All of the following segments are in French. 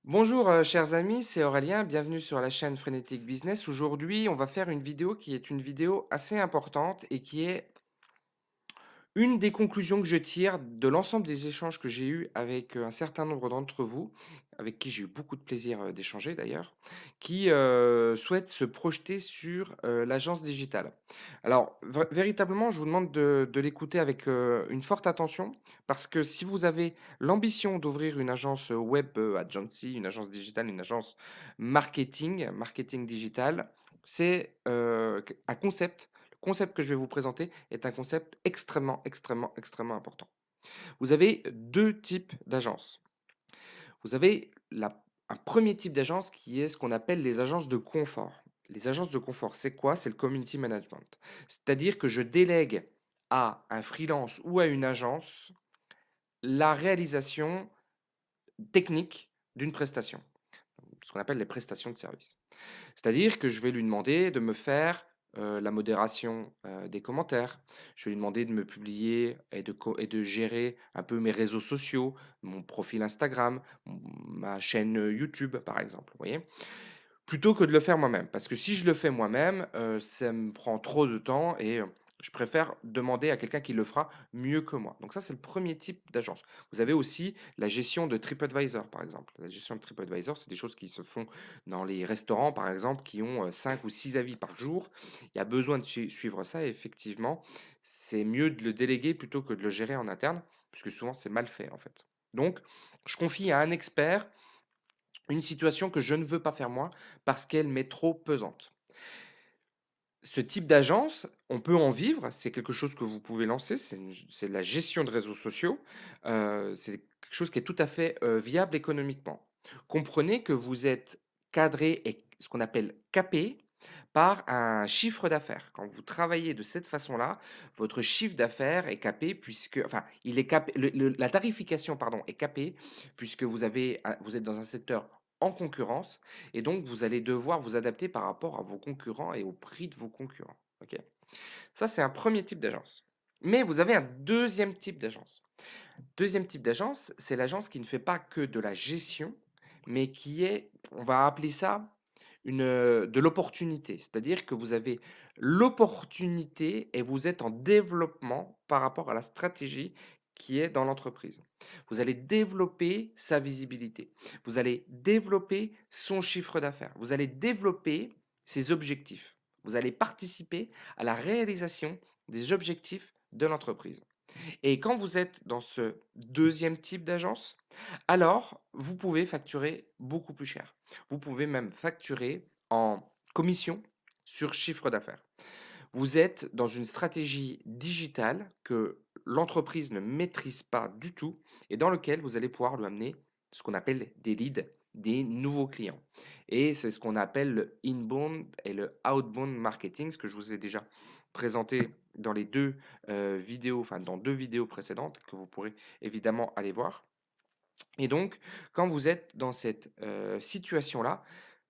Bonjour, chers amis, c'est Aurélien, bienvenue sur la chaîne Frénétique Business. Aujourd'hui, on va faire une vidéo qui est une vidéo assez importante et qui est une des conclusions que je tire de l'ensemble des échanges que j'ai eus avec, un certain nombre d'entre vous, avec qui j'ai eu beaucoup de plaisir, d'échanger d'ailleurs, qui, souhaitent se projeter sur, l'agence digitale. Alors véritablement, je vous demande de l'écouter avec, une forte attention parce que si vous avez l'ambition d'ouvrir une agence, web, agency, une agence digitale, une agence marketing digital, c'est, un concept le concept que je vais vous présenter est un concept extrêmement, extrêmement, extrêmement important. Vous avez 2 types d'agences. Vous avez un premier type d'agence qui est ce qu'on appelle les agences de confort. Les agences de confort, c'est quoi? C'est le community management. C'est-à-dire que je délègue à un freelance ou à une agence la réalisation technique d'une prestation, ce qu'on appelle les prestations de service. C'est-à-dire que je vais lui demander de me faire, la modération, des commentaires. Je vais lui demander de me publier et de gérer un peu mes réseaux sociaux, mon profil Instagram, ma chaîne, YouTube, par exemple, vous voyez? Plutôt que de le faire moi-même. Parce que si je le fais moi-même, ça me prend trop de temps et je préfère demander à quelqu'un qui le fera mieux que moi. Donc ça, c'est le premier type d'agence. Vous avez aussi la gestion de TripAdvisor, par exemple. La gestion de TripAdvisor, c'est des choses qui se font dans les restaurants, par exemple, qui ont, 5 ou 6 avis par jour. Il y a besoin de suivre ça et effectivement, c'est mieux de le déléguer plutôt que de le gérer en interne, puisque souvent c'est mal fait, en fait. Donc je confie à un expert une situation que je ne veux pas faire moi, parce qu'elle m'est trop pesante. Ce type d'agence, on peut en vivre, c'est quelque chose que vous pouvez lancer, c'est de la gestion de réseaux sociaux, c'est quelque chose qui est tout à fait, viable économiquement. Comprenez que vous êtes cadré et ce qu'on appelle capé par un chiffre d'affaires. Quand vous travaillez de cette façon-là, votre chiffre d'affaires est capé puisque enfin, il est capé le la tarification pardon, est capée puisque vous êtes dans un secteur en concurrence et donc vous allez devoir vous adapter par rapport à vos concurrents et au prix de vos concurrents, OK? Ça, c'est un premier type d'agence. Mais vous avez un deuxième type d'agence. Deuxième type d'agence, c'est l'agence qui ne fait pas que de la gestion, mais qui est, on va appeler ça de l'opportunité. C'est-à-dire que vous avez l'opportunité et vous êtes en développement par rapport à la stratégie qui est dans l'entreprise. Vous allez développer sa visibilité. Vous allez développer son chiffre d'affaires. Vous allez développer ses objectifs. Vous allez participer à la réalisation des objectifs de l'entreprise. Et quand vous êtes dans ce deuxième type d'agence, alors vous pouvez facturer beaucoup plus cher. Vous pouvez même facturer en commission sur chiffre d'affaires. Vous êtes dans une stratégie digitale que l'entreprise ne maîtrise pas du tout et dans lequel vous allez pouvoir lui amener ce qu'on appelle des leads, des nouveaux clients. Et c'est ce qu'on appelle le inbound et le outbound marketing, ce que je vous ai déjà présenté dans les deux vidéos, enfin dans deux vidéos précédentes que vous pourrez évidemment aller voir. Et donc, quand vous êtes dans cette, situation-là,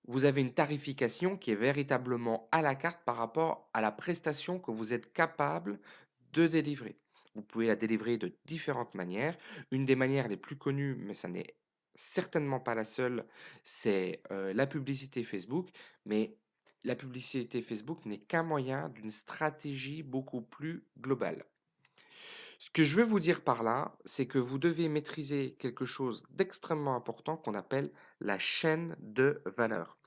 vous avez une tarification qui est véritablement à la carte par rapport à la prestation que vous êtes capable de délivrer. Vous pouvez la délivrer de différentes manières. Une des manières les plus connues, mais ça n'est certainement pas la seule, c'est, la publicité Facebook. Mais la publicité Facebook n'est qu'un moyen d'une stratégie beaucoup plus globale. Ce que je veux vous dire par là, c'est que vous devez maîtriser quelque chose d'extrêmement important qu'on appelle la chaîne de valeur.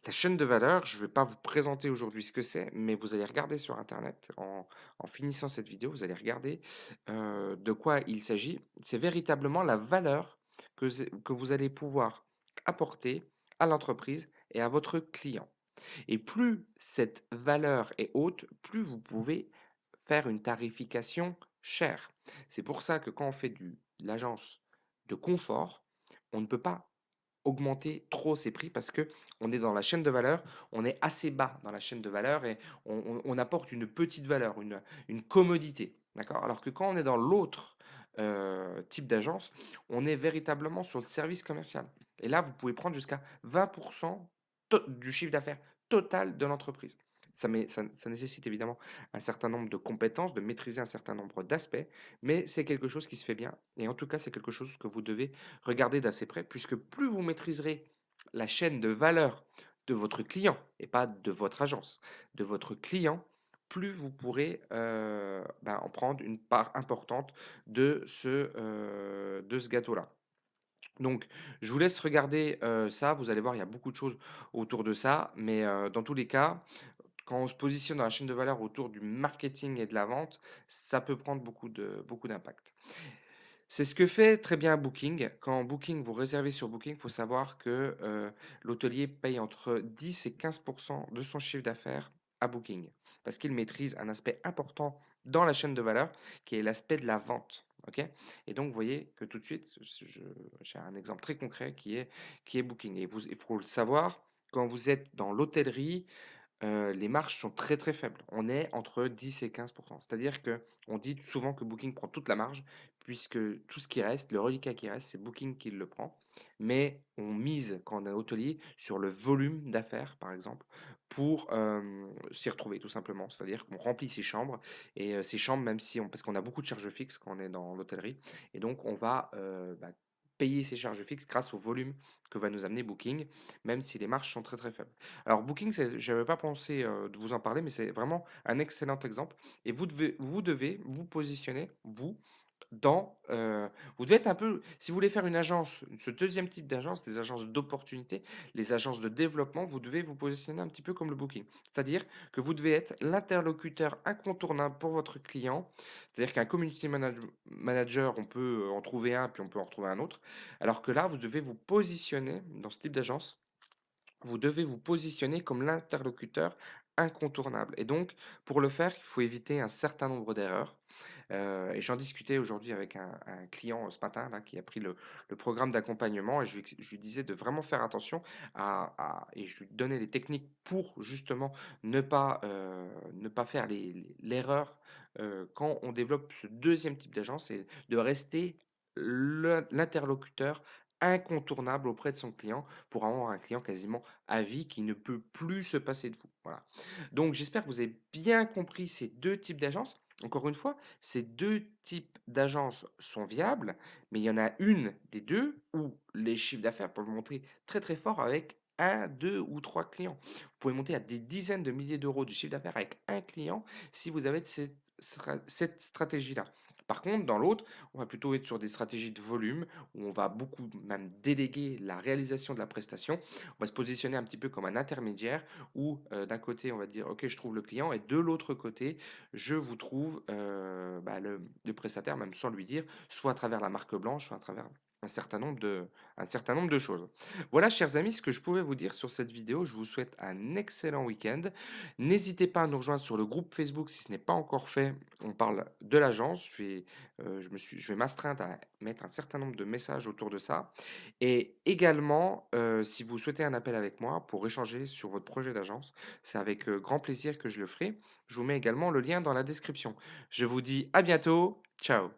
La chaîne de valeur, je ne vais pas vous présenter aujourd'hui ce que c'est, mais vous allez regarder sur internet en finissant cette vidéo, vous allez regarder, de quoi il s'agit. C'est véritablement la valeur que vous allez pouvoir apporter à l'entreprise et à votre client. Et plus cette valeur est haute, plus vous pouvez faire une tarification chère. C'est pour ça que quand on fait de l'agence de confort, on ne peut pas augmenter trop ses prix parce que on est dans la chaîne de valeur, on est assez bas dans la chaîne de valeur et on apporte une petite valeur, une commodité, d'accord? Alors que quand on est dans l'autre, type d'agence, on est véritablement sur le service commercial et là, vous pouvez prendre jusqu'à 20 du chiffre d'affaires total de l'entreprise. Ça nécessite évidemment un certain nombre de compétences, de maîtriser un certain nombre d'aspects, mais c'est quelque chose qui se fait bien et en tout cas, c'est quelque chose que vous devez regarder d'assez près puisque plus vous maîtriserez la chaîne de valeur de votre client et pas de votre agence, de votre client, plus vous pourrez, en prendre une part importante de ce gâteau-là. Donc, je vous laisse regarder, ça, vous allez voir, il y a beaucoup de choses autour de ça, mais, dans tous les cas, quand on se positionne dans la chaîne de valeur autour du marketing et de la vente, ça peut prendre beaucoup d'impact. C'est ce que fait très bien Booking. Quand Booking vous réservez sur Booking, il faut savoir que, l'hôtelier paye entre 10 et 15 de son chiffre d'affaires à Booking. Parce qu'il maîtrise un aspect important dans la chaîne de valeur, qui est l'aspect de la vente, OK? Et donc vous voyez que tout de suite, j'ai un exemple très concret qui est Booking et il faut le savoir, quand vous êtes dans l'hôtellerie, les marges sont très, très faibles. On est entre 10 et 15. C'est-à-dire qu'on dit souvent que Booking prend toute la marge, puisque tout ce qui reste, le reliquat qui reste, c'est Booking qui le prend. Mais on mise, quand on est hôtelier, sur le volume d'affaires, par exemple, pour, s'y retrouver tout simplement. C'est-à-dire qu'on remplit ses chambres et ces chambres, même si on parce qu'on a beaucoup de charges fixes quand on est dans l'hôtellerie et donc on va, payer ces charges fixes grâce au volume que va nous amener Booking, même si les marges sont très, très faibles. Alors Booking, j'avais pas pensé, de vous en parler, mais c'est vraiment un excellent exemple et vous devez vous positionner, vous, dans, vous devez être un peu si vous voulez faire une agence, ce deuxième type d'agence, des agences d'opportunités, les agences de développement, vous devez vous positionner un petit peu comme le Booking. C'est-à-dire que vous devez être l'interlocuteur incontournable pour votre client. C'est-à-dire qu'un manager, on peut, en trouver un, puis on peut en retrouver un autre. Alors que là, vous devez vous positionner dans ce type d'agence, vous devez vous positionner comme l'interlocuteur incontournable et donc pour le faire, il faut éviter un certain nombre d'erreurs, et j'en discutais aujourd'hui avec un client, ce matin là qui a pris le programme d'accompagnement et je lui disais de vraiment faire attention à et je lui donnais les techniques pour justement ne pas faire l'erreur, quand on développe ce deuxième type d'agence et de rester l'interlocuteur incontournable auprès de son client pour avoir un client quasiment à vie qui ne peut plus se passer de vous. Voilà. Donc j'espère que vous avez bien compris ces 2 types d'agences. Encore une fois, ces 2 types d'agences sont viables, mais il y en a une des 2 où les chiffres d'affaires peuvent monter très, très fort avec un, 2 ou 3 clients. Vous pouvez monter à des dizaines de milliers d'euros de chiffre d'affaires avec un client si vous avez cette stratégie-là. Par contre, dans l'autre, on va plutôt être sur des stratégies de volume où on va beaucoup même déléguer la réalisation de la prestation. On va se positionner un petit peu comme un intermédiaire où, d'un côté, on va dire: «OK, je trouve le client» et de l'autre côté, je vous trouve, le prestataire, même sans lui dire, soit à travers la marque blanche, soit à travers un certain nombre de choses. Voilà, chers amis, ce que je pouvais vous dire sur cette vidéo. Je vous souhaite un excellent week-end. N'hésitez pas à nous rejoindre sur le groupe Facebook si ce n'est pas encore fait. On parle de l'agence. Je vais m'astreindre à mettre un certain nombre de messages autour de ça et également, si vous souhaitez un appel avec moi pour échanger sur votre projet d'agence, c'est avec, grand plaisir que je le ferai. Je vous mets également le lien dans la description. Je vous dis à bientôt. Ciao.